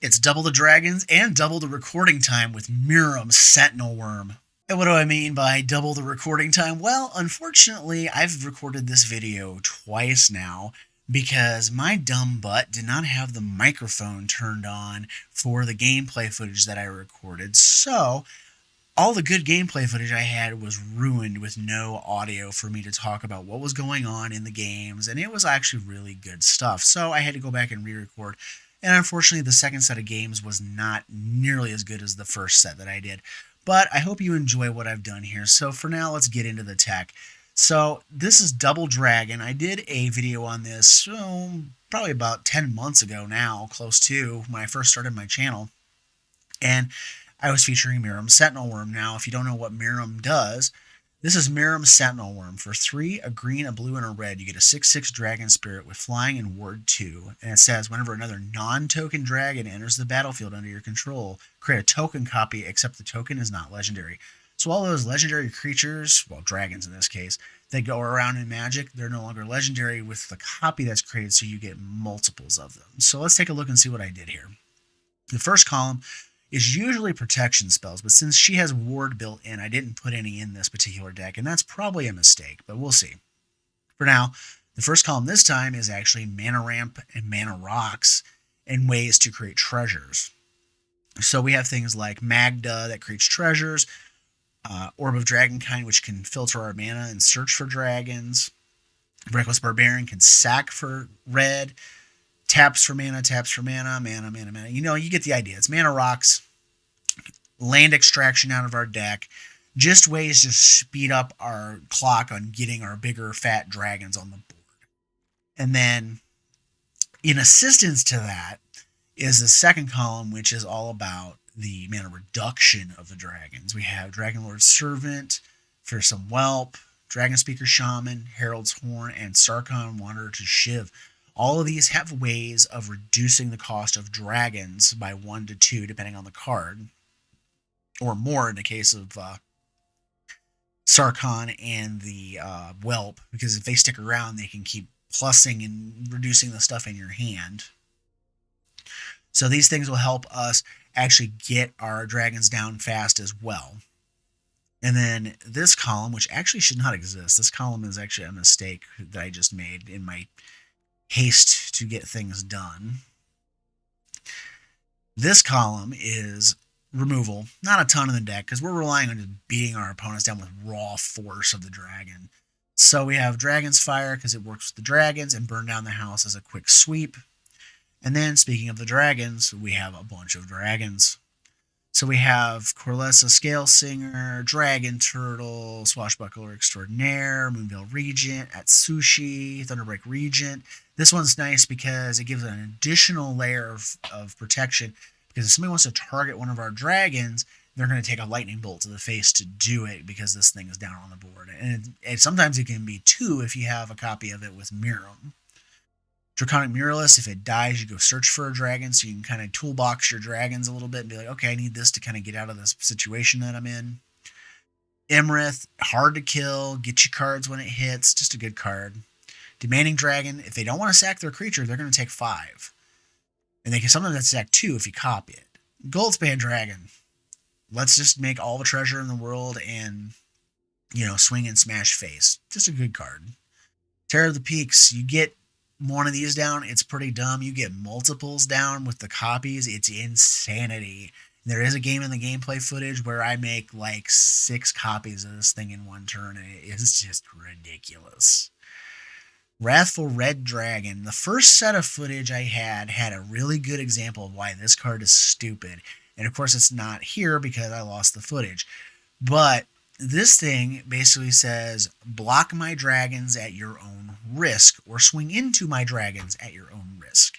It's double the dragons and double the recording time with Miiyrm Sentinel Wyrm. And what do I mean by double the recording time? Well, unfortunately, I've recorded this video twice now because my dumb butt did not have the microphone turned on for the gameplay footage that I recorded. So, all the good gameplay footage I had was ruined with no audio for me to talk about what was going on in the games, and it was actually really good stuff. So I had to go back and re-record, and unfortunately the second set of games was not nearly as good as the first set that I did. But I hope you enjoy what I've done here. So for now, let's get into the tech. So this is Double Dragon. I did a video on this probably about 10 months ago now, close to when I first started my channel. And I was featuring Miiyrm Sentinel Wyrm. Now, if you don't know what Miiyrm does, this is Miiyrm Sentinel Wyrm. For 3, a green, a blue, and a red, you get a 6/6 Dragon Spirit with Flying and Ward 2. And it says, whenever another non-token dragon enters the battlefield under your control, create a token copy, except the token is not legendary. So all those legendary creatures, well, dragons in this case, that go around in Magic, they're no longer legendary with the copy that's created, so you get multiples of them. So let's take a look and see what I did here. The first column is usually protection spells, but since she has ward built in, I didn't put any in this particular deck, and that's probably a mistake, but we'll see. For now, the first column this time is actually mana ramp and mana rocks and ways to create treasures. So we have things like Magda that creates treasures, Orb of Dragonkind, which can filter our mana and search for dragons. Reckless Barbarian can sack for red, taps for mana, mana. You know, you get the idea. It's mana rocks, land extraction out of our deck, just ways to speed up our clock on getting our bigger, fat dragons on the board. And then, in assistance to that, is the second column, which is all about the mana reduction of the dragons. We have Dragonlord's Servant, Fearsome Whelp, Dragon Speaker Shaman, Herald's Horn, and Sarkhan Wanderer to Shiv. All of these have ways of reducing the cost of dragons by 1 to 2, depending on the card, or more in the case of Sarkhan and the Whelp, because if they stick around, they can keep plussing and reducing the stuff in your hand. So these things will help us actually get our dragons down fast as well. And then this column, which actually should not exist, this column is actually a mistake that I just made in my haste to get things done. This column is removal. Not a ton in the deck, because we're relying on just beating our opponents down with raw force of the dragon. So we have Dragon's Fire, because it works with the dragons, and Burn Down the House as a quick sweep. And then, speaking of the dragons, we have a bunch of dragons. So we have Corlessa Scale Singer, Dragon Turtle, Swashbuckler Extraordinaire, Moonveil Regent, Atsushi, Thunderbreak Regent. This one's nice because it gives an additional layer of protection, because if somebody wants to target one of our dragons, they're going to take a lightning bolt to the face to do it, because this thing is down on the board. And sometimes it can be 2 if you have a copy of it with Miiyrm. Draconic Muralist, if it dies, you go search for a dragon, so you can kind of toolbox your dragons a little bit and be like, okay, I need this to kind of get out of this situation that I'm in. Imrith, hard to kill, get you cards when it hits, just a good card. Demanding Dragon, if they don't want to sack their creature, they're going to take 5. And they can sometimes sack 2 if you copy it. Goldspan Dragon, let's just make all the treasure in the world and, swing and smash face. Just a good card. Terror of the Peaks, you get one of these down, it's pretty dumb. You get multiples down with the copies, it's insanity. There is a game in the gameplay footage where I make like 6 copies of this thing in one turn, and it is just ridiculous. Wrathful Red Dragon. The first set of footage I had a really good example of why this card is stupid. And of course it's not here because I lost the footage. But this thing basically says, block my dragons at your own risk, or swing into my dragons at your own risk.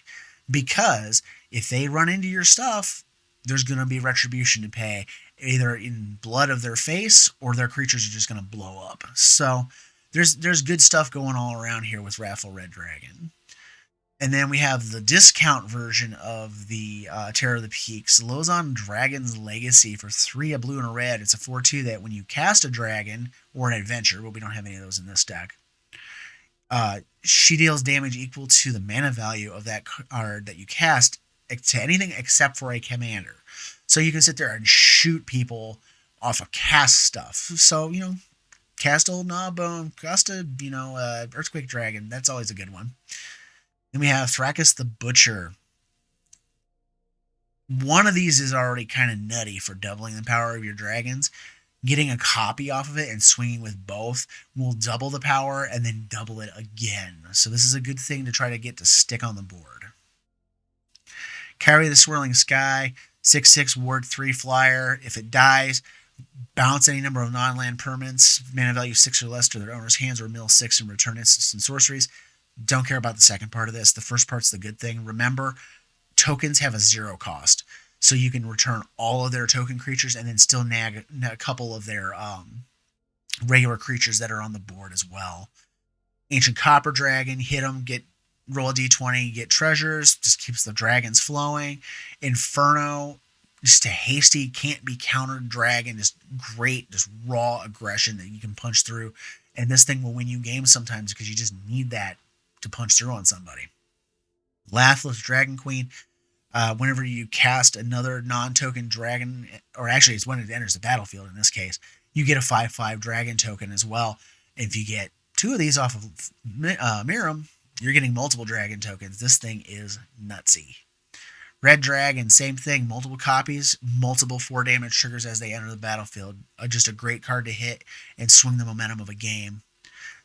Because if they run into your stuff, there's going to be retribution to pay, either in blood of their face, or their creatures are just going to blow up. So there's good stuff going all around here with Wrathful Red Dragon. And then we have the discount version of the Terror of the Peaks, Lozon Dragon's Legacy for 3, a blue and a red. It's a 4/2 that when you cast a dragon or an adventure, but we don't have any of those in this deck, she deals damage equal to the mana value of that card that you cast to anything except for a commander. So you can sit there and shoot people off of cast stuff. So, cast Old Gnawbone, cast a, Earthquake Dragon. That's always a good one. Then we have Thrakus the Butcher. One of these is already kind of nutty for doubling the power of your dragons. Getting a copy off of it and swinging with both will double the power and then double it again. So this is a good thing to try to get to stick on the board. Carry the Swirling Sky, 6/6 Ward 3 flyer. If it dies, bounce any number of non-land permanents, mana value 6 or less, to their owner's hands, or mill 6 and return instants and sorceries. Don't care about the second part of this. The first part's the good thing. Remember, tokens have a 0 cost. So you can return all of their token creatures and then still nag a couple of their regular creatures that are on the board as well. Ancient Copper Dragon, hit them, roll a d20, get treasures, just keeps the dragons flowing. Inferno, just a hasty, can't be countered dragon, just great, just raw aggression that you can punch through. And this thing will win you games sometimes because you just need that to punch through on somebody. Lathless Dragon Queen. Whenever you cast another non-token dragon, or actually it's when it enters the battlefield in this case, you get a 5/5 dragon token as well. If you get 2 of these off of Miirym, you're getting multiple dragon tokens. This thing is nutsy. Red Dragon, same thing, multiple copies, multiple 4 damage triggers as they enter the battlefield. Just a great card to hit and swing the momentum of a game.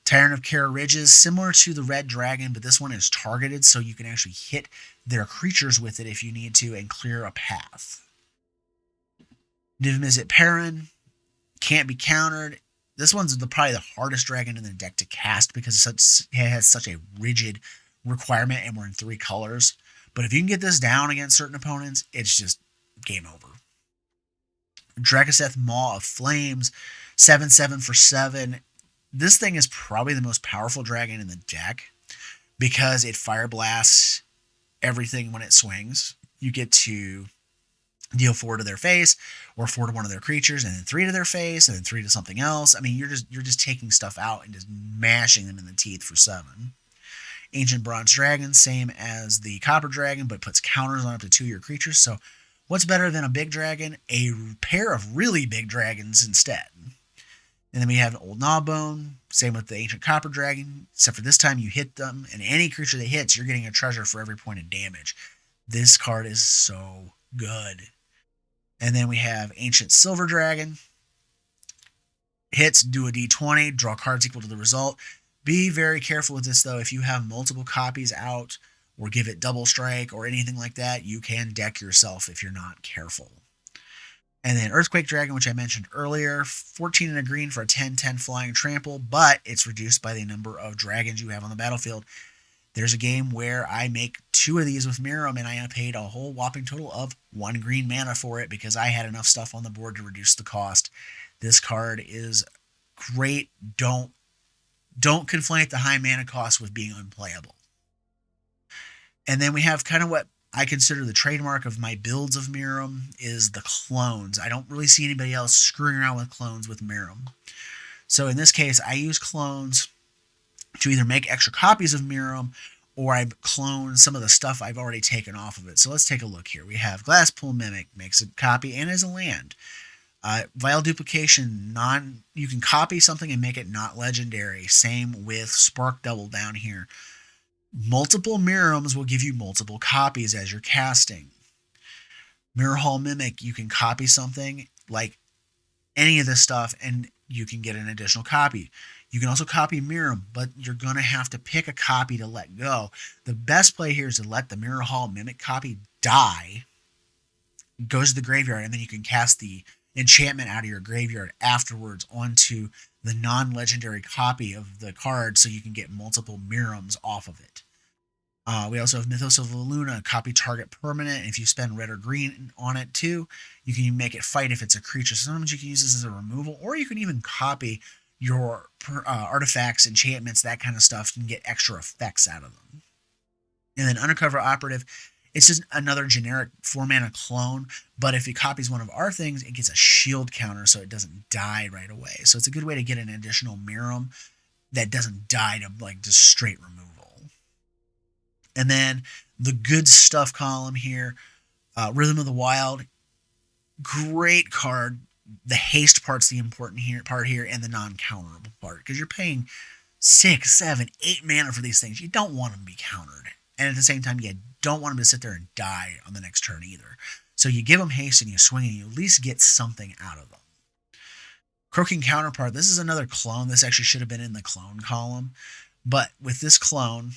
Tyrant of Kara Ridges, similar to the Red Dragon, but this one is targeted, so you can actually hit their creatures with it if you need to and clear a path. Niv-Mizzet Perrin, can't be countered. This one's probably the hardest dragon in the deck to cast because it has such a rigid requirement, and we're in 3 colors. But if you can get this down against certain opponents, it's just game over. Drakaseth Maw of Flames, 7/7 for 7. This thing is probably the most powerful dragon in the deck because it fire blasts everything when it swings. You get to deal 4 to their face, or 4 to one of their creatures, and then 3 to their face, and then 3 to something else. I mean, you're just taking stuff out and just mashing them in the teeth for 7. Ancient Bronze Dragon, same as the Copper Dragon, but puts counters on up to 2 of your creatures. So what's better than a big dragon? A pair of really big dragons instead. And then we have Old Gnawbone, same with the Ancient Copper Dragon, except for this time you hit them, and any creature that hits, you're getting a treasure for every point of damage. This card is so good. And then we have Ancient Silver Dragon. Hits, do a d20, draw cards equal to the result. Be very careful with this, though. If you have multiple copies out, or give it double strike, or anything like that, you can deck yourself if you're not careful. And then Earthquake Dragon, which I mentioned earlier, 14 and a green for a 10/10 flying trample, but it's reduced by the number of dragons you have on the battlefield. There's a game where I make 2 of these with Miirym, and I paid a whole whopping total of 1 green mana for it because I had enough stuff on the board to reduce the cost. This card is great. Don't conflate the high mana cost with being unplayable. And then we have kind of what I consider the trademark of my builds of Miirym is the clones. I don't really see anybody else screwing around with clones with Miirym. So in this case, I use clones to either make extra copies of Miirym, or I clone some of the stuff I've already taken off of it. So let's take a look here. We have Glasspool Mimic, makes a copy and is a land. Vile Duplication, you can copy something and make it not legendary. Same with Spark Double down here. Multiple Miirms will give you multiple copies as you're casting. Mirror Hall Mimic, you can copy something like any of this stuff and you can get an additional copy. You can also copy Miirym, but you're going to have to pick a copy to let go. The best play here is to let the Mirror Hall Mimic copy die, goes to the graveyard, and then you can cast the enchantment out of your graveyard afterwards onto the non-legendary copy of the card so you can get multiple Miirms off of it. We also have Mythos of the Luna, copy target permanent. If you spend red or green on it too, you can make it fight if it's a creature. So sometimes you can use this as a removal, or you can even copy your artifacts, enchantments, that kind of stuff, and get extra effects out of them. And then Undercover Operative, it's just another generic 4-mana clone, but if it copies one of our things, it gets a shield counter so it doesn't die right away. So it's a good way to get an additional Miirym that doesn't die to like just straight removal. And then the good stuff column here. Rhythm of the Wild, great card. The haste part's the important part here, and the non-counterable part, because you're paying 6, 7, 8 mana for these things. You don't want them to be countered, and at the same time, you don't want them to sit there and die on the next turn either. So you give them haste and you swing, and you at least get something out of them. Croaking Counterpart, this is another clone. This actually should have been in the clone column, but with this clone,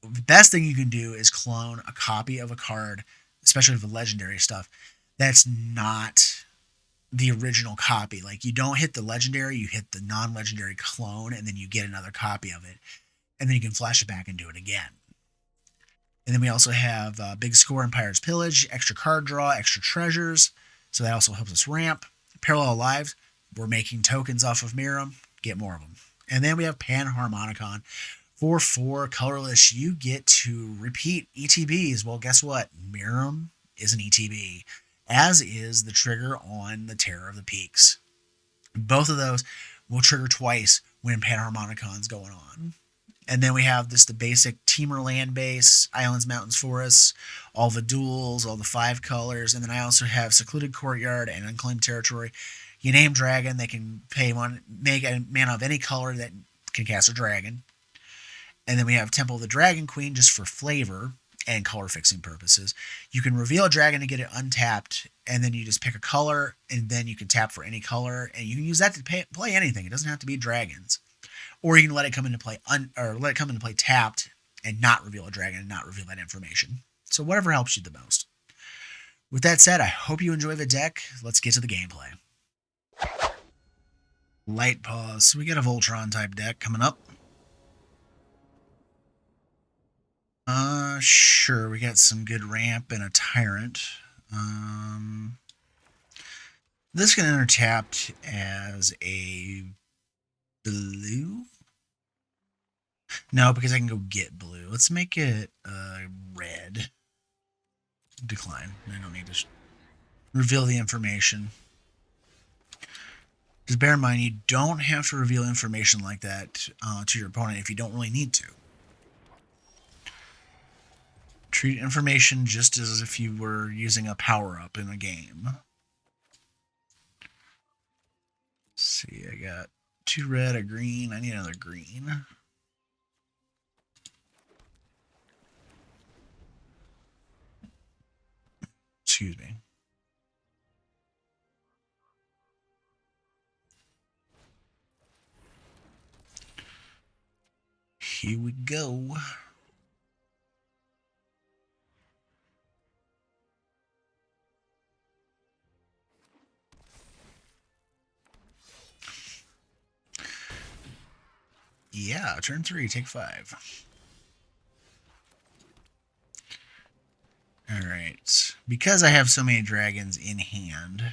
the best thing you can do is clone a copy of a card, especially the legendary stuff, that's not the original copy. Like, you don't hit the legendary, you hit the non-legendary clone, and then you get another copy of it, and then you can flash it back and do it again. And then we also have Big Score and Pirate's Pillage, extra card draw, extra treasures, so that also helps us ramp. Parallel Lives, we're making tokens off of Miiyrm, get more of them. And then we have Panharmonicon. For 4 colorless, you get to repeat ETBs. Well, guess what? Miiyrm is an ETB, as is the trigger on the Terror of the Peaks. Both of those will trigger twice when Panharmonicon's going on. And then we have the basic Temur land base, Islands, Mountains, Forests, all the duels, all the 5 colors, and then I also have Secluded Courtyard and Unclaimed Territory. You name dragon, they can pay one, make a mana of any color that can cast a dragon. And then we have Temple of the Dragon Queen just for flavor and color fixing purposes. You can reveal a dragon to get it untapped, and then you just pick a color, and then you can tap for any color, and you can use that to play anything. It doesn't have to be dragons. Or you can let it come into play tapped and not reveal a dragon and not reveal that information. So whatever helps you the most. With that said, I hope you enjoy the deck. Let's get to the gameplay. Light-Paws. So we got a Voltron type deck coming up. Sure, we got some good ramp and a Tyrant. This can enter tapped as a blue? No, because I can go get blue. Let's make it red. Decline. I don't need to reveal the information. Just bear in mind, you don't have to reveal information like that to your opponent if you don't really need to. Treat information just as if you were using a power-up in a game. Let's see, I got 2 red, a green. I need another green. Excuse me. Here we go. Yeah, turn 3, take 5. Alright. Because I have so many dragons in hand,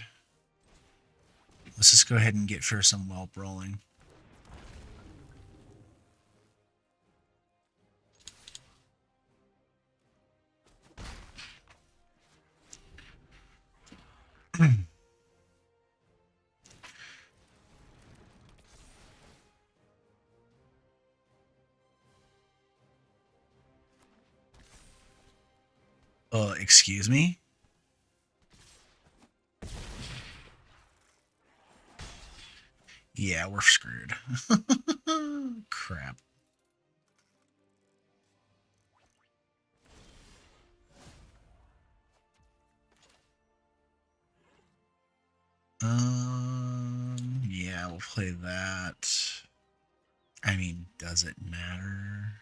let's just go ahead and get Fearsome Whelp rolling. Excuse me? Yeah, we're screwed. Crap. Yeah, we'll play that. I mean, does it matter?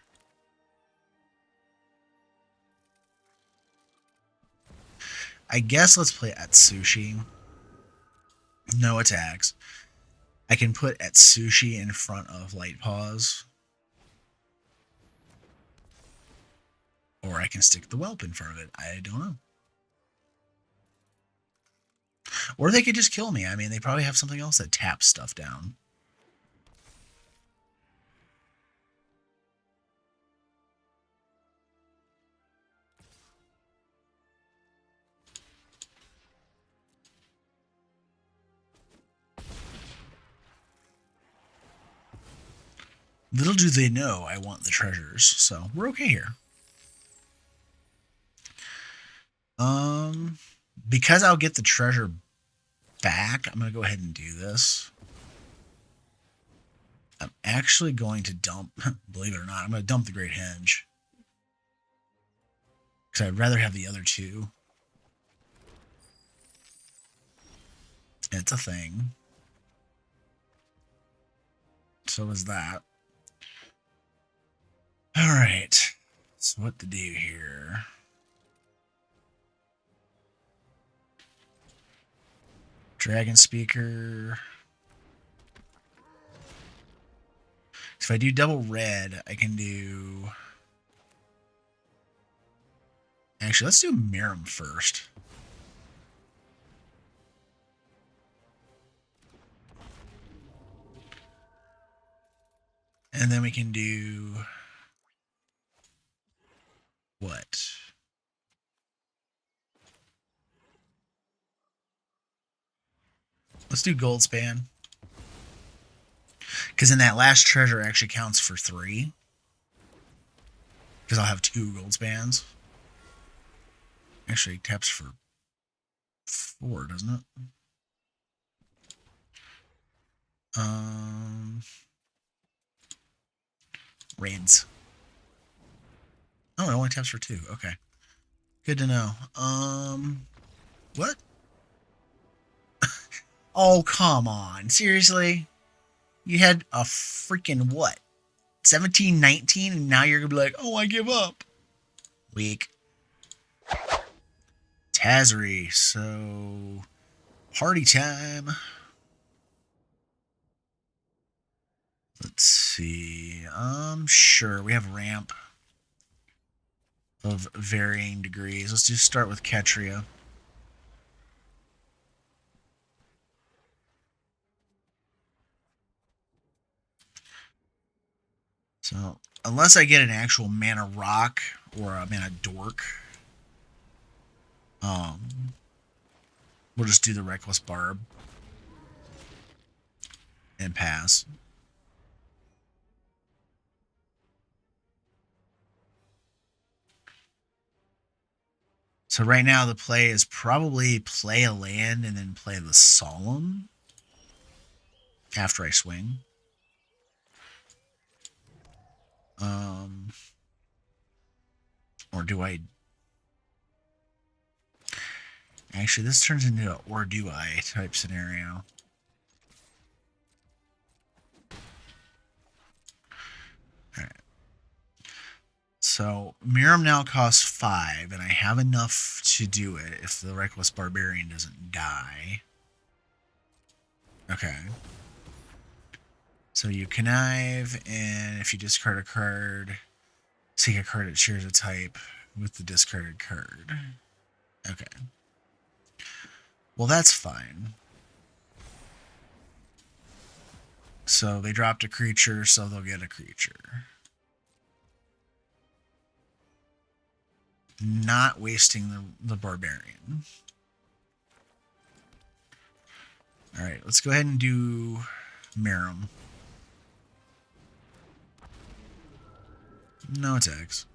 I guess let's play Atsushi. No attacks. I can put Atsushi in front of Light-Paws. Or I can stick the Whelp in front of it. I don't know. Or they could just kill me. I mean, they probably have something else that taps stuff down. Little do they know I want the treasures, so we're okay here. Because I'll get the treasure back, I'm going to go ahead and do this. I'm actually going to dump, believe it or not, I'm going to dump the Great Henge. Because I'd rather have the other two. It's a thing. So is that. Alright. So what to do here? Dragon Speaker. So if I do double red, I can do... Actually, let's do Miirym first. And then we can do... What? Let's do Goldspan. Because then that last treasure actually counts for 3. Because I'll have 2 Goldspans. Actually, taps for 4, doesn't it? Raids. Oh, it only taps for 2. Okay. Good to know. What? Oh, come on. Seriously? You had a freaking what? 17, 19, and now you're going to be like, oh, I give up. Weak. Tazri. So, party time. Let's see. Sure. We have ramp of varying degrees. Let's just start with Ketria. So, unless I get an actual mana rock or a mana dork, we'll just do the Reckless Barb and pass. So right now the play is probably play a land and then play the Solemn after I swing. Or do I... Actually, this turns into an or do I type scenario. Alright. So, Miirym now costs 5, and I have enough to do it if the Reckless Barbarian doesn't die. Okay. So you connive, and if you discard a card, seek a card that shares a type with the discarded card. Okay. Well, that's fine. So they dropped a creature, so they'll get a creature. Not wasting the Barbarian. Alright, let's go ahead and do Miirym. No attacks.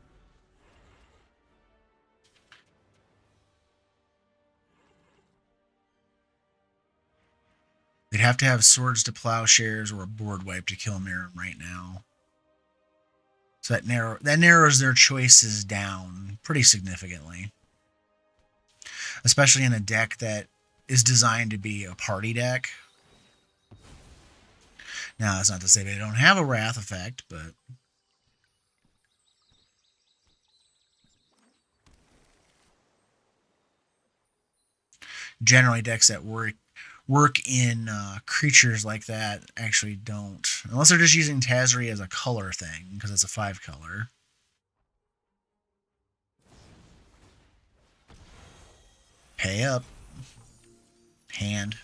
They'd have to have Swords to Plowshares or a board wipe to kill Miirym right now. So that narrows their choices down pretty significantly. Especially in a deck that is designed to be a party deck. Now, that's not to say they don't have a Wrath effect, but... Generally, decks that work in creatures like that actually don't. Unless they're just using Tazri as a color thing, because it's a 5-color. Pay up. Hand.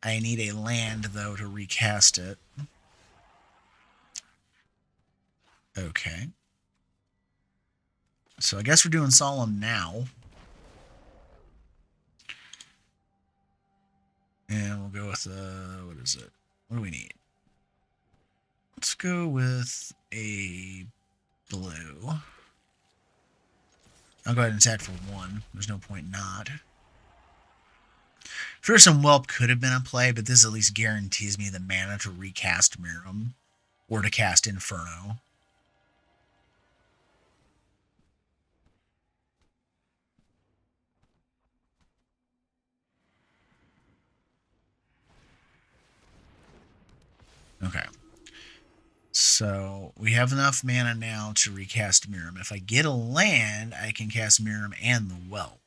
I need a land, though, to recast it. Okay. So I guess we're doing Solemn now. And we'll go with, what is it? What do we need? Let's go with a blue. I'll go ahead and attack for 1. There's no point not. Fearsome Whelp could have been a play, but this at least guarantees me the mana to recast Miirym or to cast Inferno. Okay. So we have enough mana now to recast Miirym. If I get a land, I can cast Miirym and the Whelp.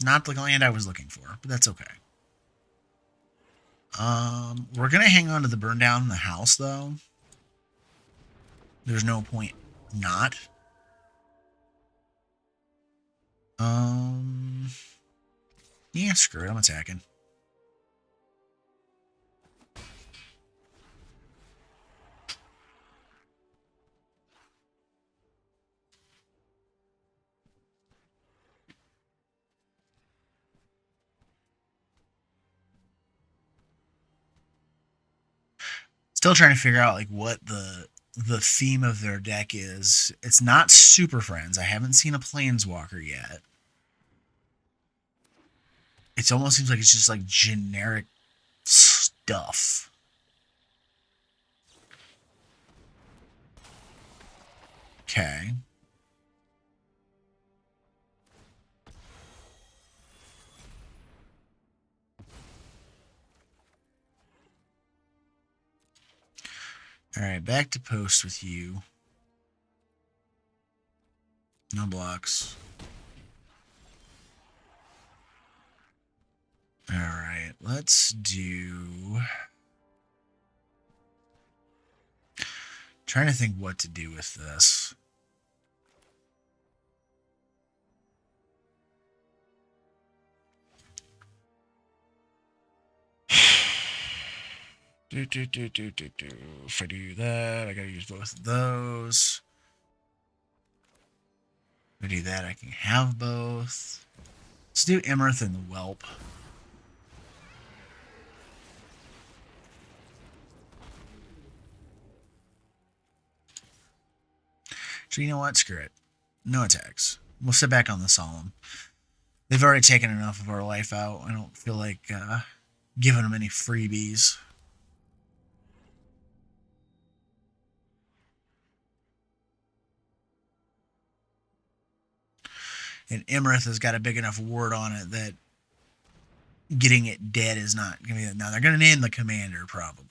Not the land I was looking for, but that's okay. We're going to hang on to the burn down in the house, though. There's no point not. Yeah, screw it. I'm attacking. Still trying to figure out like what the theme of their deck is. It's not Super Friends. I haven't seen a Planeswalker yet. It almost seems like it's just like generic stuff. Okay. Alright, back to post with you. No blocks. Alright, let's do... Trying to think what to do with this. If I do that, I gotta use both of those. If I do that, I can have both. Let's do Imrith and the Whelp. So you know what? Screw it. No attacks. We'll sit back on the Solemn. They've already taken enough of our life out. I don't feel like giving them any freebies. And Imrith has got a big enough ward on it that getting it dead is not going to be... Now, they're going to name the commander, probably.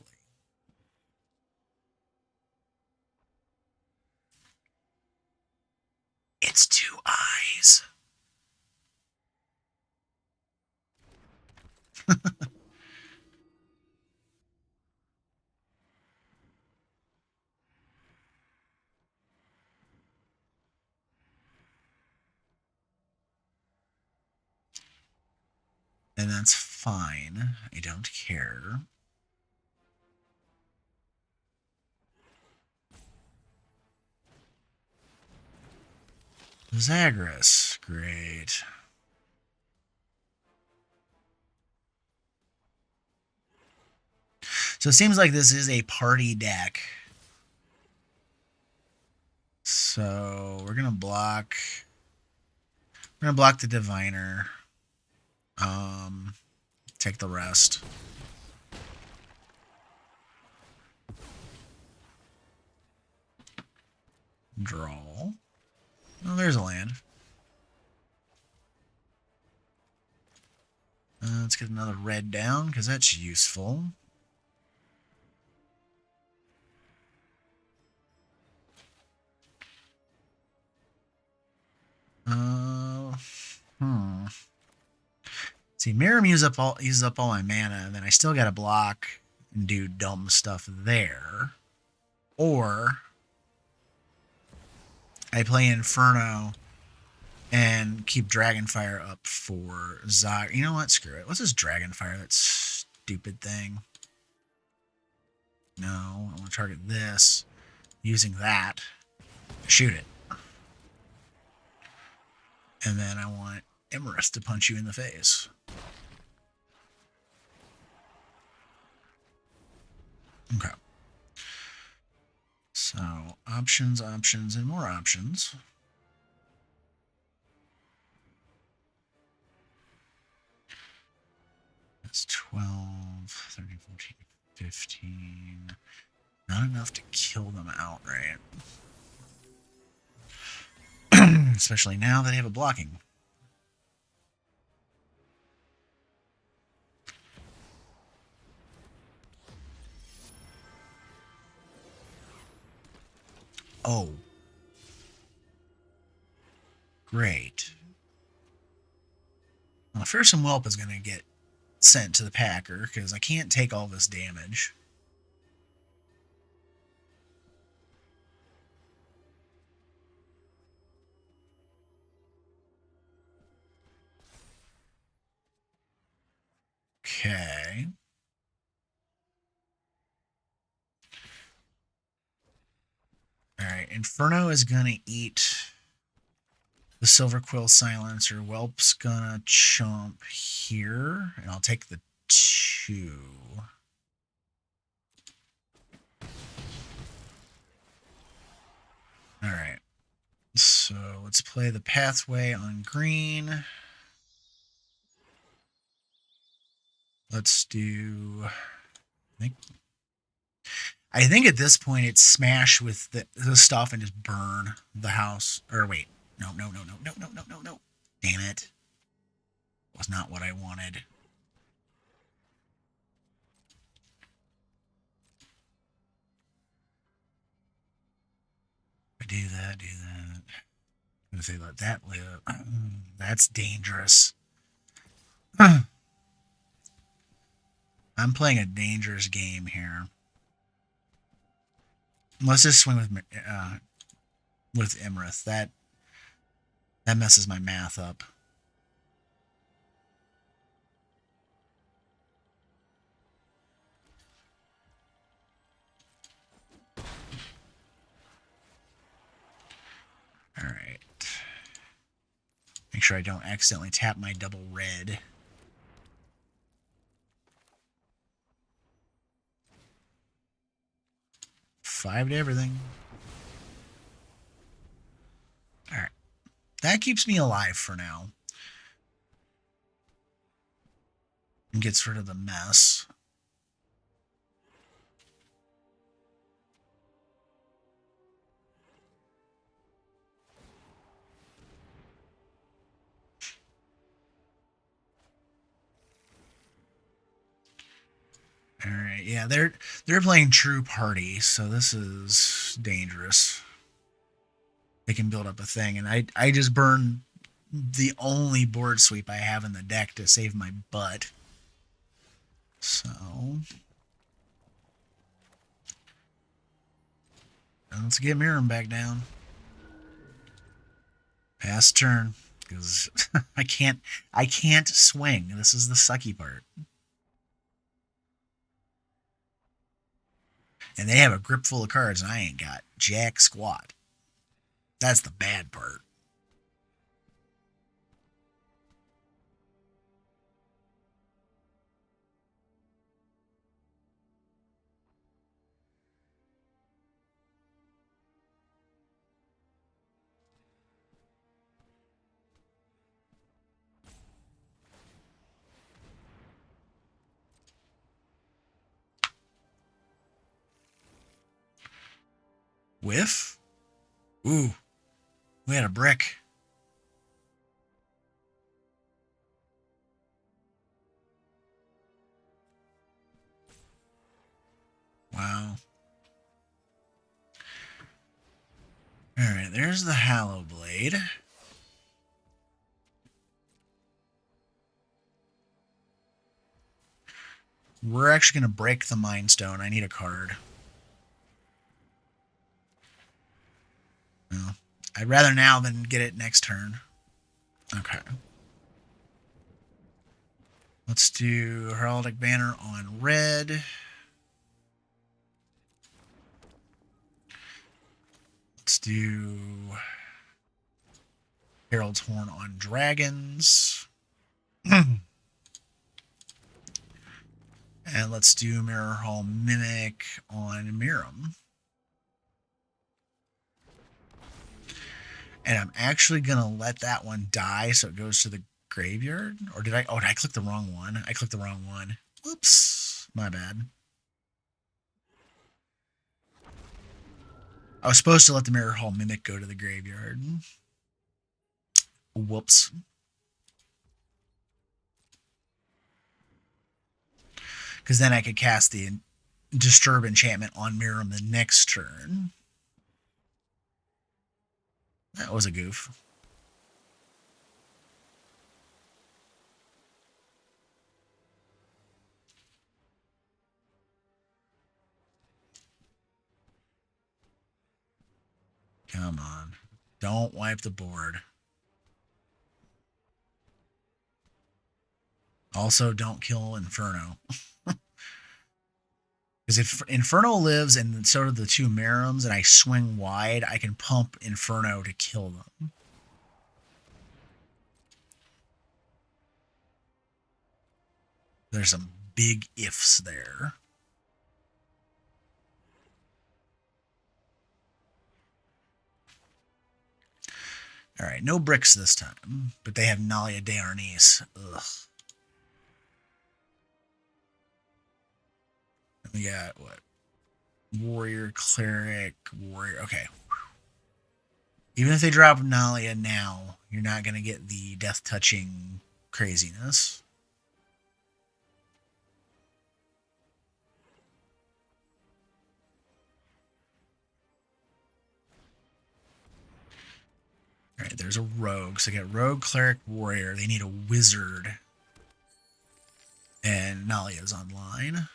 It's 2 eyes. And that's fine. I don't care. Zagreus. Great. So it seems like this is a party deck. So we're going to block... We're going to block the Diviner. Take the rest. Draw. Oh, there's a land. Let's get another red down, because that's useful. See, Miirym uses up all my mana, and then I still got to block and do dumb stuff there. Or I play Inferno and keep Dragonfire up for Zog. You know what? Screw it. What's this Dragonfire? That stupid thing. No, I want to target this. Using that. Shoot it. And then I want Imrith to punch you in the face. Okay. So, options, options, and more options. That's 12, 13, 14, 15. Not enough to kill them outright. Especially now that they have a blocking. Oh. Great. Well, Fearsome Whelp is going to get sent to the Packer because I can't take all this damage. Okay. Alright, Inferno is going to eat the Silver Quill Silencer. Whelp's going to chomp here, and I'll take the 2. Alright. So let's play the Pathway on green. Let's do... I think at this point it's smash with the stuff and just burn the house. Or wait. No. Damn it. Was not what I wanted. I do that. If they let that live, that's dangerous. I'm playing a dangerous game here. Let's just swing with Imrith. That messes my math up. All right. Make sure I don't accidentally tap my double red. Five to everything. All right. That keeps me alive for now. And gets rid of the mess. All right, yeah, they're playing True Party, so this is dangerous. They can build up a thing, and I just burn the only board sweep I have in the deck to save my butt. So let's get Miirym back down. Pass turn, because I can't swing. This is the sucky part. And they have a grip full of cards, and I ain't got jack squat. That's the bad part. Whiff? Ooh, we had a brick. Wow. Alright, there's the Hallow Blade. We're actually going to break the Mind Stone. I need a card. Well, I'd rather now than get it next turn. Okay. Let's do Heraldic Banner on red. Let's do Herald's Horn on dragons. And And let's do Mirror Hall Mimic on Miirym. And I'm actually going to let that one die so it goes to the graveyard. Or did I? Oh, did I click the wrong one? I clicked the wrong one. Whoops. My bad. I was supposed to let the Mirror Hall Mimic go to the graveyard. Whoops. Because then I could cast the Disturb enchantment on Miirym the next turn. That was a goof. Come on. Don't wipe the board. Also, don't kill Inferno. Because if Inferno lives and so do the two Miiryms and I swing wide, I can pump Inferno to kill them. There's some big ifs there. All right, no bricks this time, but they have Nalia de Arnis. Ugh. We got what? Warrior, Cleric, Warrior. Okay. Even if they drop Nalia now, you're not going to get the death-touching craziness. All right, there's a rogue. So they got rogue, cleric, warrior. They need a wizard. And Nalia's online.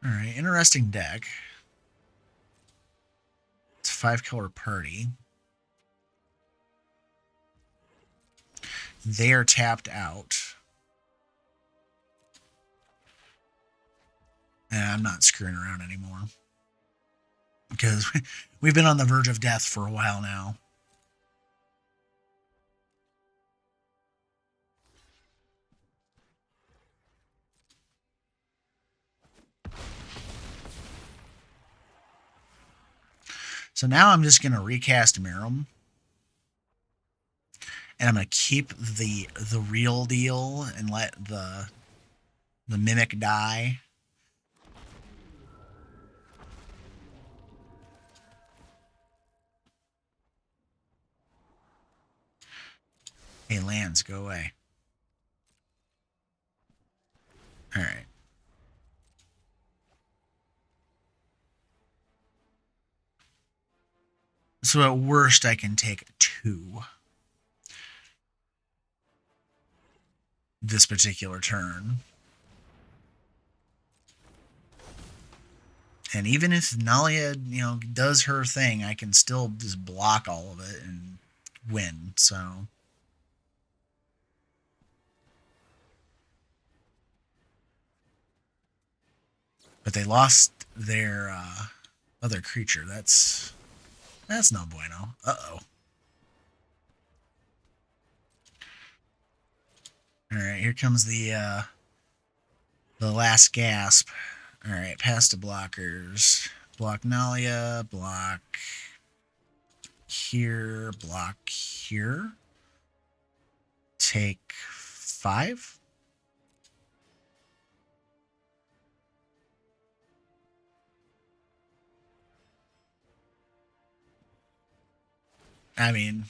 All right, interesting deck. It's a 5-color party. They are tapped out. And I'm not screwing around anymore. Because we've been on the verge of death for a while now. So now I'm just going to recast Miirym. And I'm going to keep the real deal and let the Mimic die. Hey, lands, go away. All right. So at worst, I can take 2 this particular turn. And even if Nalia, does her thing, I can still just block all of it and win. So but they lost their other creature. That's no bueno. Uh-oh. All right, here comes the last gasp. All right, pass to blockers. Block Nalia, block here, block here. Take 5. I mean,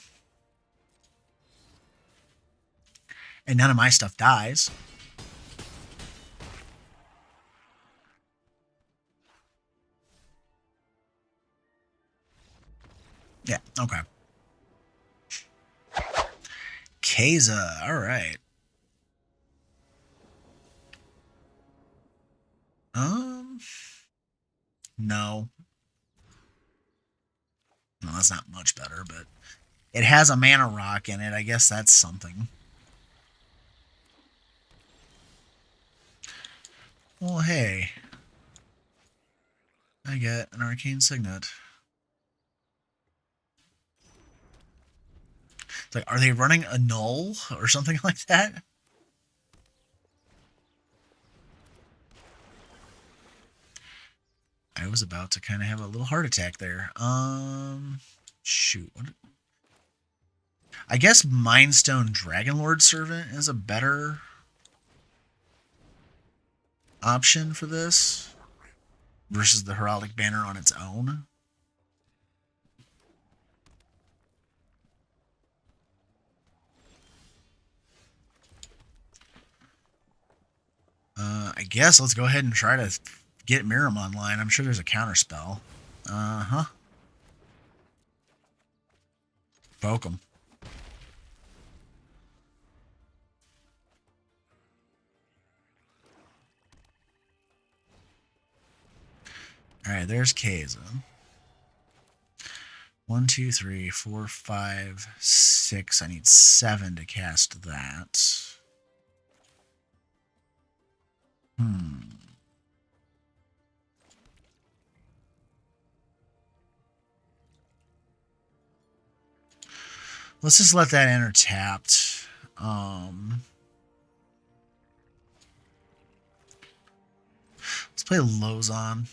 and none of my stuff dies. Yeah, okay. Queza, all right. No. No, that's not much better, but it has a mana rock in it. I guess that's something. Well, hey. I get an arcane signet. Like, are they running a null or something like that? I was about to kind of have a little heart attack there. Shoot. What? I guess Mindstone Dragonlord Servant is a better option for this versus the Heraldic Banner on its own. I guess let's go ahead and try to get Miirym online. I'm sure there's a counter spell. Uh-huh. Poke him. Alright, there's Queza. 1, 2, 3, 4, 5, 6. I need 7 to cast that. Let's just let that enter tapped. Let's play Lozon.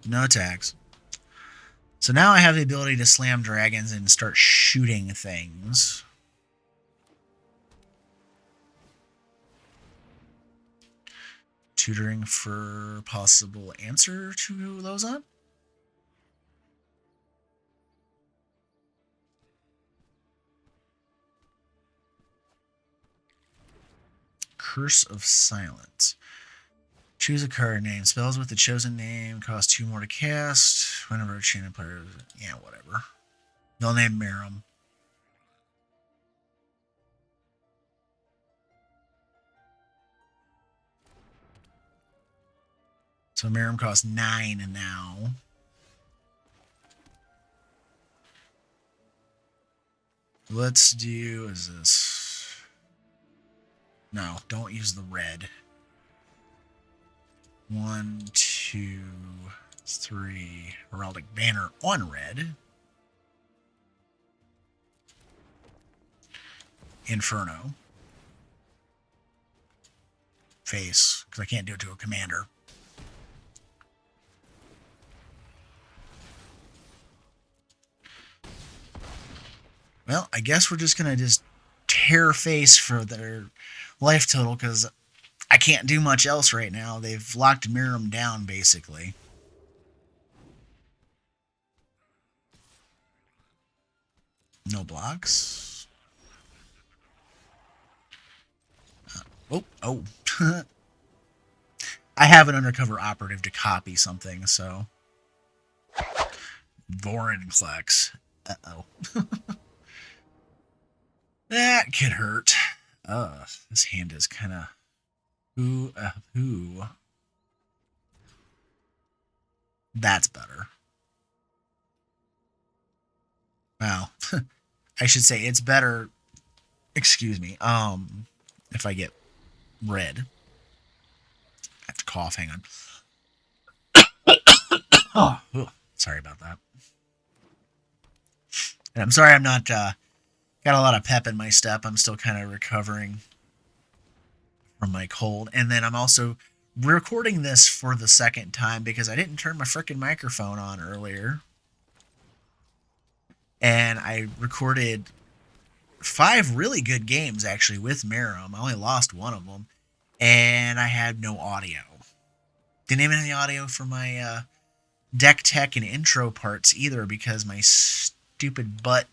No attacks. So now I have the ability to slam dragons and start shooting things. Tutoring for possible answer to Lozon. Curse of Silence. Choose a card name. Spells with the chosen name cost 2 more to cast. Whenever a chain of players... Yeah, whatever. They'll name Miirym. So Miirym costs 9 now. Let's do... Is this... No, don't use the red. 1, 2, 3. Heraldic Banner on red. Inferno. Face, because I can't do it to a commander. Well, I guess we're just going to tear face for their life total, because I can't do much else right now. They've locked Miirym down, basically. No blocks. Oh. I have an undercover operative to copy something, so... Vorinclex. Uh-oh. That could hurt. This hand is kind of... Who? That's better. Well, I should say it's better... Excuse me. If I get red. I have to cough, hang on. Oh, sorry about that. And I'm sorry I'm not, got a lot of pep in my step. I'm still kind of recovering from my cold. And then I'm also recording this for the second time because I didn't turn my frickin' microphone on earlier. And I recorded 5 really good games, actually, with Miirym. I only lost one of them. And I had no audio. Didn't even have the audio for my deck tech and intro parts either because my stupid butt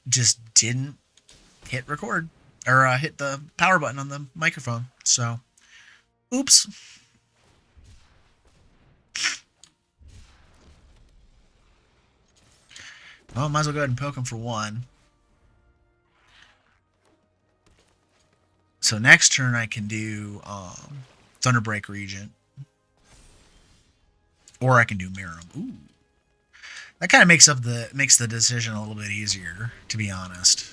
just didn't hit record. Or hit the power button on the microphone. So, oops. Well, might as well go ahead and poke him for 1. So next turn I can do Thunderbreak Regent. Or I can do Miirym. Ooh. That kind of makes the decision a little bit easier, to be honest.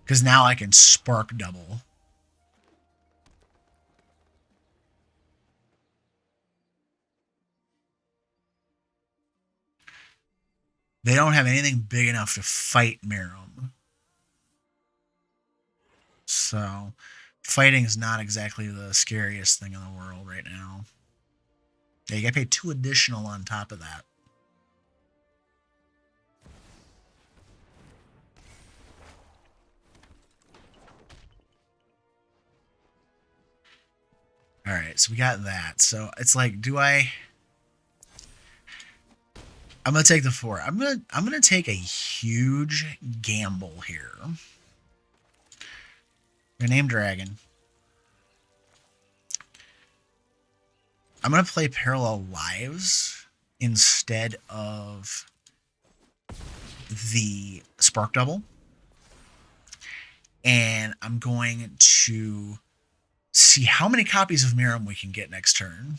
Because now I can spark double. They don't have anything big enough to fight Miirym. So, fighting is not exactly the scariest thing in the world right now. Yeah, you gotta pay 2 additional on top of that. Alright, so we got that. So, it's like, do I... I'm gonna take the 4. I'm gonna take a huge gamble here. I'm gonna name Dragon. I'm gonna play Parallel Lives instead of the Spark Double. And I'm going to see how many copies of Miirym we can get next turn.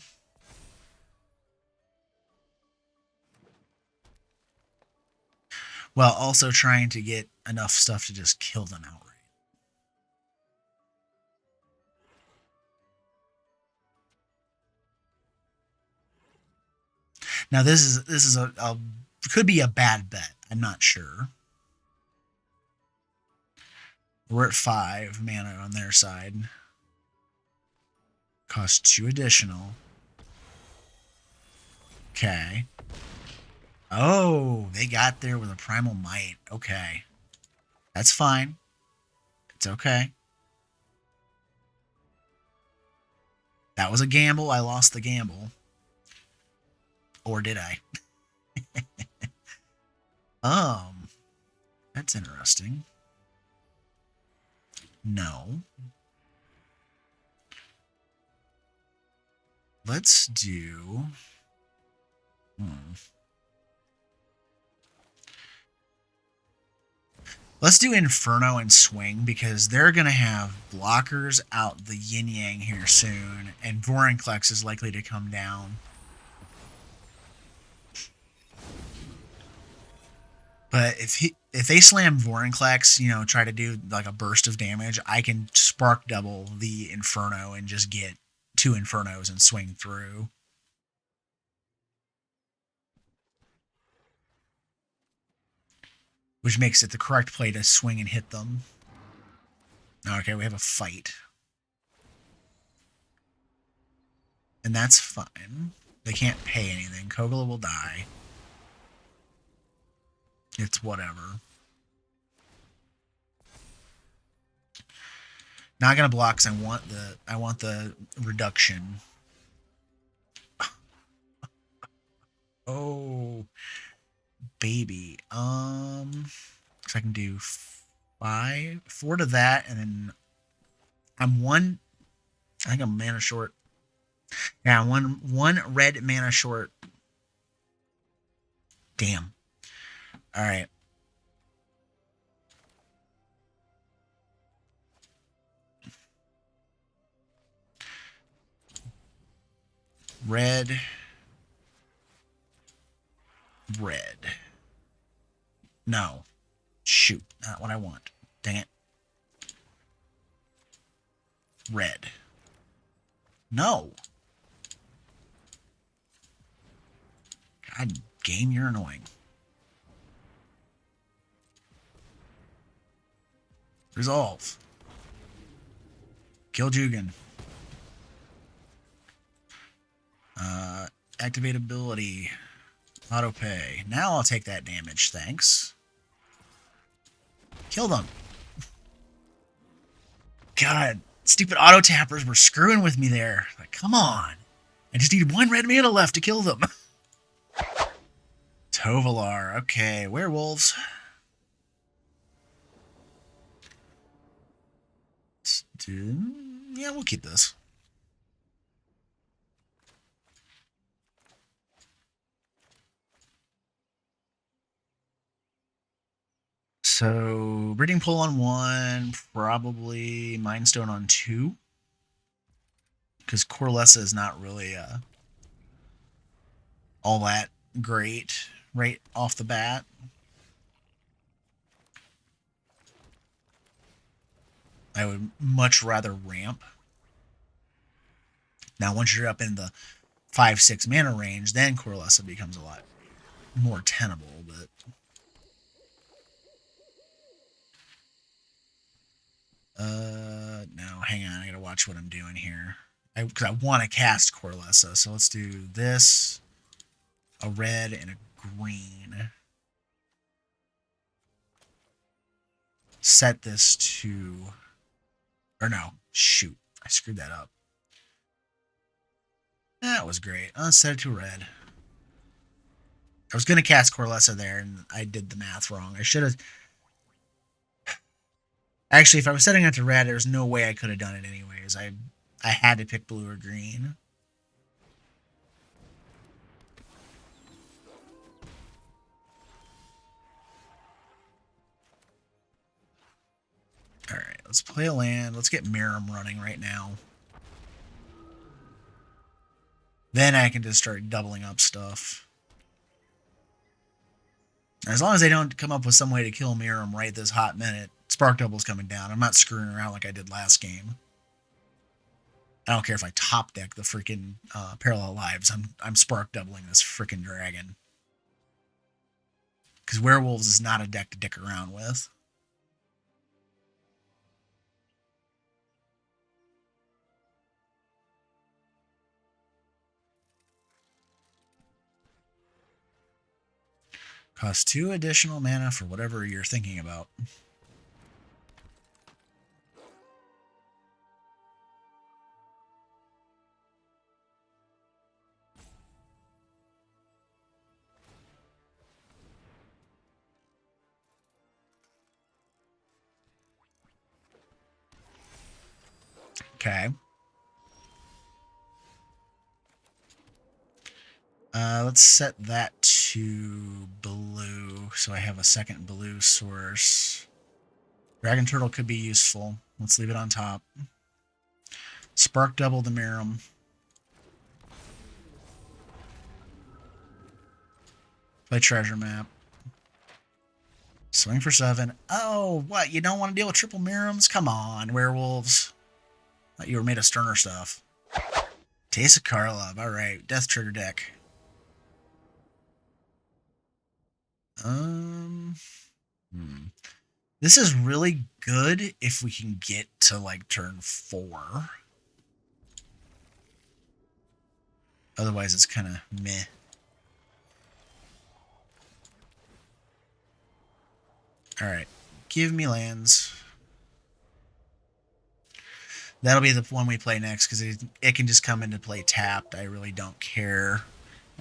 While also trying to get enough stuff to just kill them outright. Now this is a could be a bad bet. I'm not sure. We're at 5 mana on their side. Cost 2 additional. Okay. Oh, they got there with a Primal Might. Okay. That's fine. It's okay. That was a gamble. I lost the gamble. Or did I? That's interesting. No. Let's do... Let's do Inferno and Swing, because they're going to have blockers out the yin-yang here soon, and Vorinclex is likely to come down. But if they slam Vorinclex, you know, try to do like a burst of damage, I can Spark Double the Inferno and just get 2 Infernos and swing through. Which makes it the correct play to swing and hit them. Okay, we have a fight. And that's fine. They can't pay anything. Kogla will die. It's whatever. Not gonna block because I want the reduction. Oh, baby. So I can do 4 to that, and then I'm 1. I think I'm mana short. Yeah, one red mana short. Damn. All right. Red. Red. No. Shoot. Not what I want. Dang it. Red. No. God, game, you're annoying. Resolve. Kill Jugan. Activate ability. Auto pay. Now I'll take that damage, thanks. Kill them. God, stupid auto tappers were screwing with me there. Like, come on. I just need 1 red mana left to kill them. Tovolar. Okay, werewolves. Yeah, we'll keep this. So, Breeding Pool on 1, probably Mind Stone on 2. Because Corlessa is not really all that great right off the bat. I would much rather ramp. Now, once you're up in the 5-6 mana range, then Corlessa becomes a lot more tenable, but... No, hang on. I gotta watch what I'm doing here. Because I want to cast Corlessa, so let's do this, a red, and a green. Set this to... Or no, shoot. I screwed that up. That was great. Let's set it to red. I was going to cast Corlessa there, and I did the math wrong. I should have... Actually, if I was setting it to red, there's no way I could have done it anyways. I had to pick blue or green. Alright, let's play a land. Let's get Miirym running right now. Then I can just start doubling up stuff. As long as they don't come up with some way to kill Miirym right this hot minute, Spark Double's coming down. I'm not screwing around like I did last game. I don't care if I top deck the freaking Parallel Lives. I'm Spark Doubling this freaking dragon. Because Werewolves is not a deck to dick around with. Cost 2 additional mana for whatever you're thinking about. Okay. Let's set that to blue, so I have a second blue source. Dragon Turtle could be useful. Let's leave it on top. Spark Double the Miirym. Play Treasure Map. Swing for 7. Oh, what? You don't want to deal with triple Miirms? Come on, Werewolves. Thought you were made of sterner stuff. Teysa Karlov. Alright, Death Trigger deck. This is really good if we can get to, like, turn 4. Otherwise, it's kind of meh. Alright, give me lands. That'll be the one we play next, because it can just come into play tapped. I really don't care.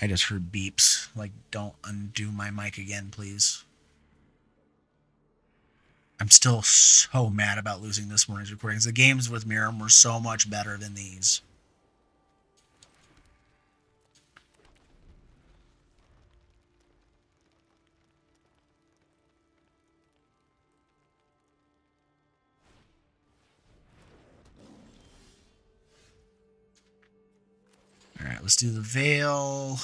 I just heard beeps. Like, don't undo my mic again, please. I'm still so mad about losing this morning's recordings. The games with Miirym were so much better than these. Alright, let's do the Veil.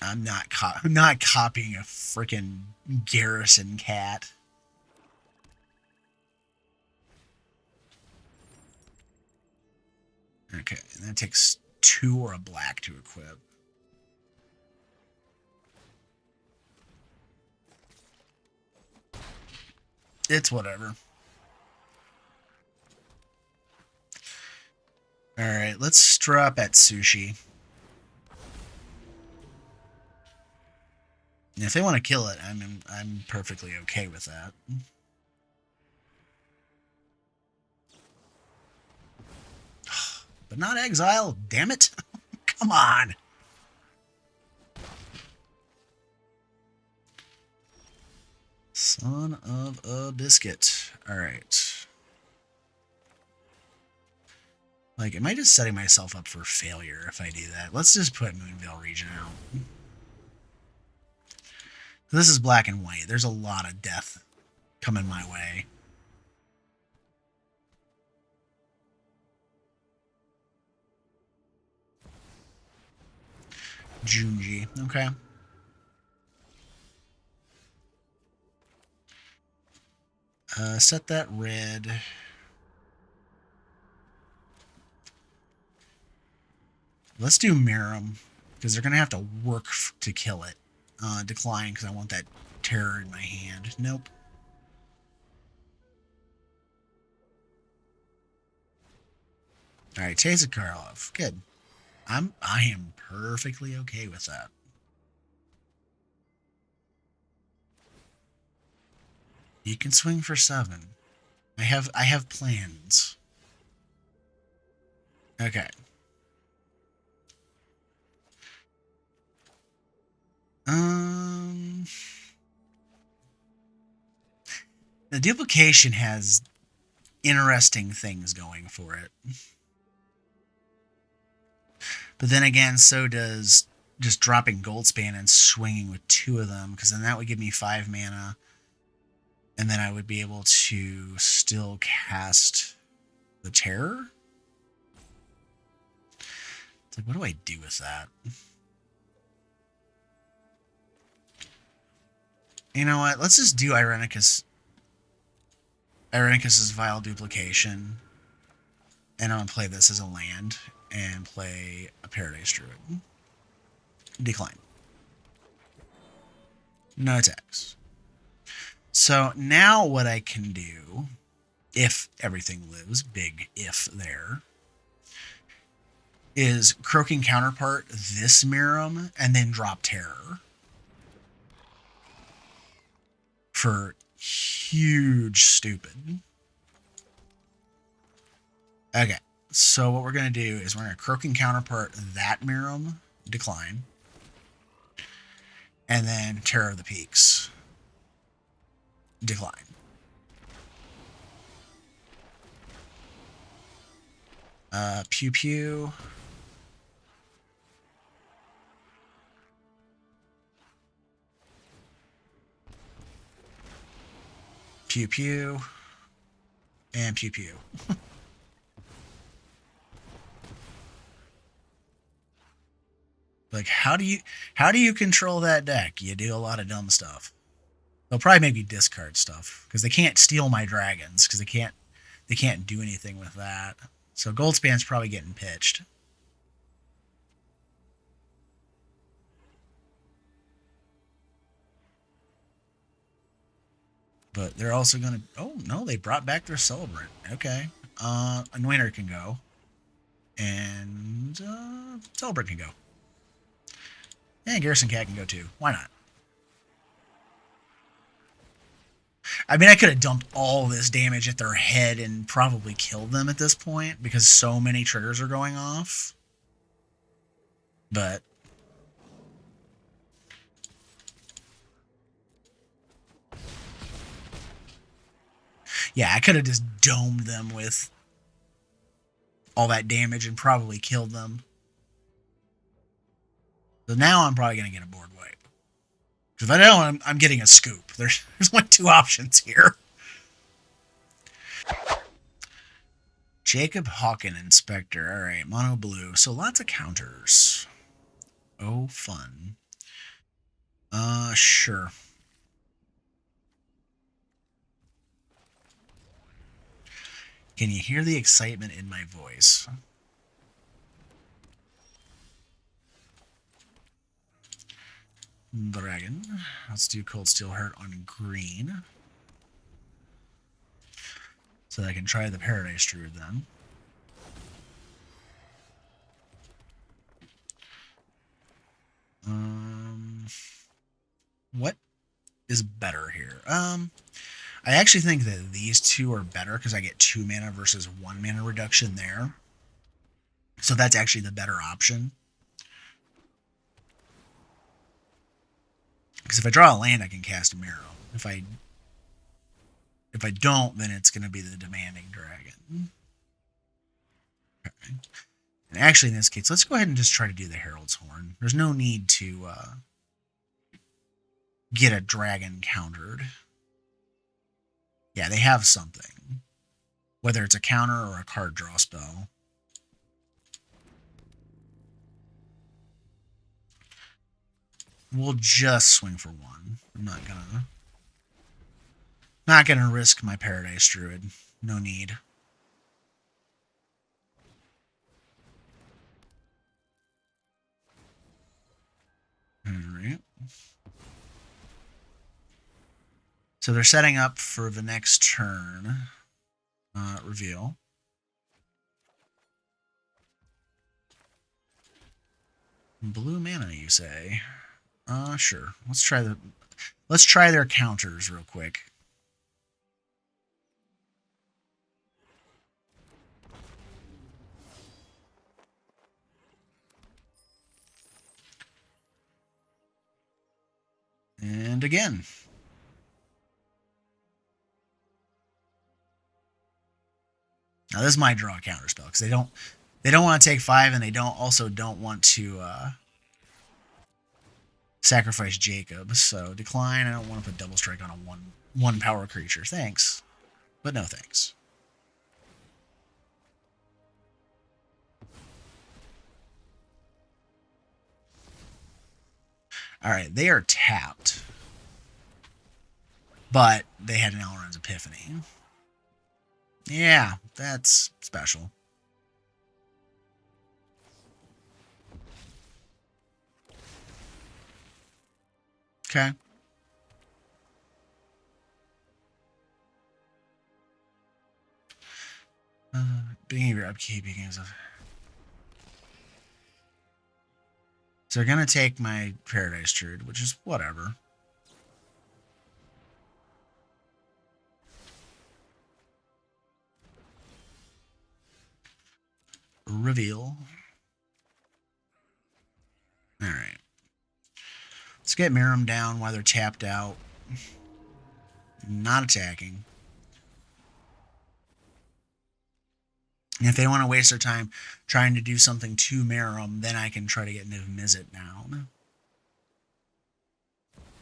I'm not copying a freaking Garrison cat. Okay, and that takes 2 or a black to equip. It's whatever. Alright, let's drop at Sushi. And if they want to kill it, I'm perfectly okay with that. But not exile, damn it. Come on. Son of a biscuit. Alright. Like, am I just setting myself up for failure if I do that? Let's just put Moonveil Region out. This is black and white. There's a lot of death coming my way. Junji. Okay. Set that red. Let's do Miirym, because they're going to have to work to kill it. Decline, because I want that terror in my hand. Nope. Alright, Teysa Karlov. Good. I am perfectly okay with that. You can swing for 7. I have plans. Okay. The duplication has interesting things going for it. But then again, so does just dropping Goldspan and swinging with 2 of them, because then that would give me 5 mana. And then I would be able to still cast the Terror? It's like, what do I do with that? You know what? Let's just do Irenicus's Vile Duplication. And I'm going to play this as a land and play a Paradise Druid. Decline. No attacks. So now what I can do, if everything lives, big if there, is Croaking Counterpart this Miirym and then drop Terror for huge stupid. Okay, so what we're going to do is we're going to Croaking Counterpart that Miirym, decline, and then Terror of the Peaks, decline. Pew Pew. Pew Pew. And Pew Pew. Like, how do you control that deck? You do a lot of dumb stuff. They'll probably make me discard stuff because they can't steal my dragons because they can't do anything with that. So Goldspan's probably getting pitched. But they're also going to... Oh, no, they brought back their Celebrant. Okay. Anointer can go. And Celebrant can go. And Garrison Cat can go too. Why not? I mean, I could have dumped all this damage at their head and probably killed them at this point because so many triggers are going off. But... yeah, I could have just domed them with all that damage and probably killed them. So now I'm probably going to get a board wipe. Because if I don't, I'm getting a scoop. There's only 2 options here. Jacob Hauken, Inspector. All right, mono blue. So lots of counters. Oh, fun. Sure. Can you hear the excitement in my voice? Dragon. Let's do Cold Steel Heart on green. So that I can try the Paradise Druid then. What is better here? I actually think that these 2 are better because I get 2 mana versus 1 mana reduction there. So that's actually the better option. Because if I draw a land, I can cast a Miiyrm. If I don't, then it's going to be the Demanding Dragon. Okay. And actually, in this case, let's go ahead and just try to do the Herald's Horn. There's no need to get a dragon countered. Yeah, they have something. Whether it's a counter or a card draw spell. We'll just swing for 1. I'm not gonna risk my Paradise Druid. No need. Alright. So they're setting up for the next turn. Reveal. Blue mana, you say? Sure. Let's try their counters real quick. And again. Now this might draw a counter spell because they don't want to take 5 and they don't want to sacrifice Jacob. So decline. I don't want to put double strike on a one power creature. Thanks, but no thanks. All right, they are tapped, but they had an Elrond's Epiphany. Yeah, that's special. Okay. Beginning of your upkeep, you can. So they're gonna take my Paradise Druid, which is whatever. Reveal. All right. Let's get Miirym down while they're tapped out. Not attacking. And if they want to waste their time trying to do something to Miirym, then I can try to get Niv Mizzet down.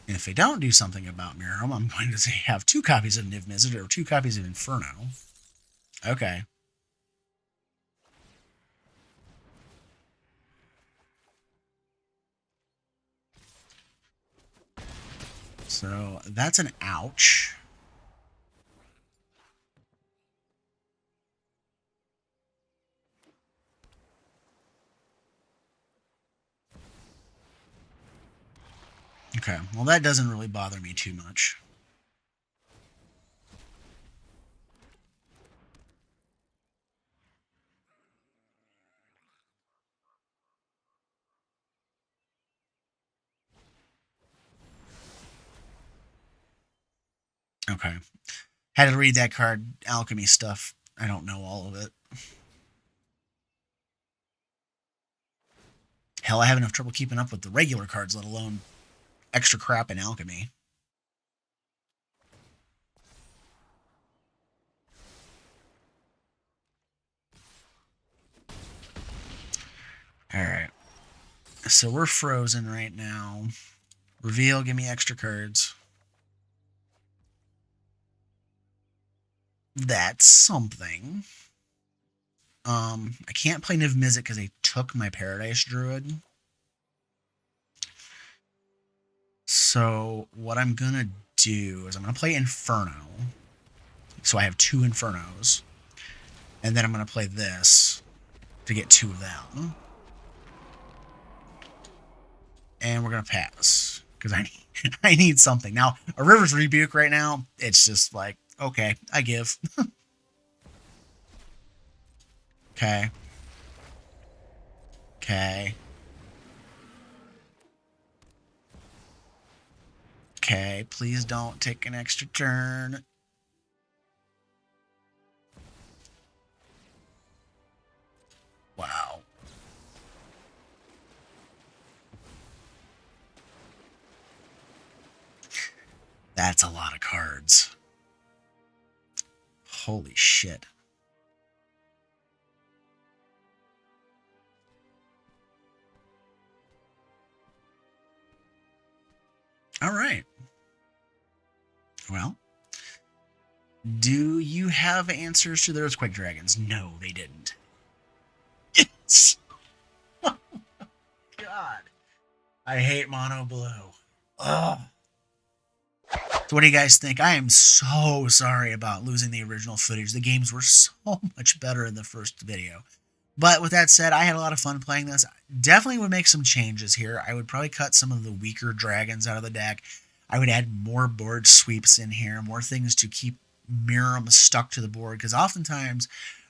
And if they don't do something about Miirym, I'm going to say have 2 copies of Niv Mizzet or 2 copies of Inferno. Okay. So that's an ouch. Okay, well that doesn't really bother me too much. Okay. Had to read that card, alchemy stuff. I don't know all of it. Hell, I have enough trouble keeping up with the regular cards, let alone extra crap in alchemy. Alright. So we're frozen right now. Reveal, give me extra cards. That's something. I can't play Niv Mizzet because they took my Paradise Druid. So what I'm going to do is I'm going to play Inferno. So I have 2 Infernos. And then I'm going to play this to get 2 of them. And we're going to pass because I need something. Now, a River's Rebuke right now, it's just like, okay, I give. Okay. Okay. Okay, please don't take an extra turn. Wow. That's a lot of cards. Holy shit. All right. Well, do you have answers to the Earthquake Dragons? No, they didn't. Yes! Oh, God. I hate mono blue. Ugh. So what do you guys think? I am so sorry about losing the original footage. The games were so much better in the first video. But with that said, I had a lot of fun playing this. Definitely would make some changes here. I would probably cut some of the weaker dragons out of the deck. I would add more board sweeps in here, more things to keep Miirym stuck to the board, because oftentimes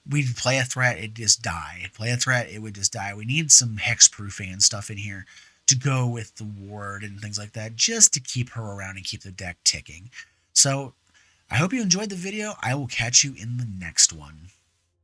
we'd play a threat, it'd just die. Play a threat, it would just die. We need some hexproofing and stuff in here to go with the ward and things like that, just to keep her around and keep the deck ticking. So I hope you enjoyed the video. I will catch you in the next one.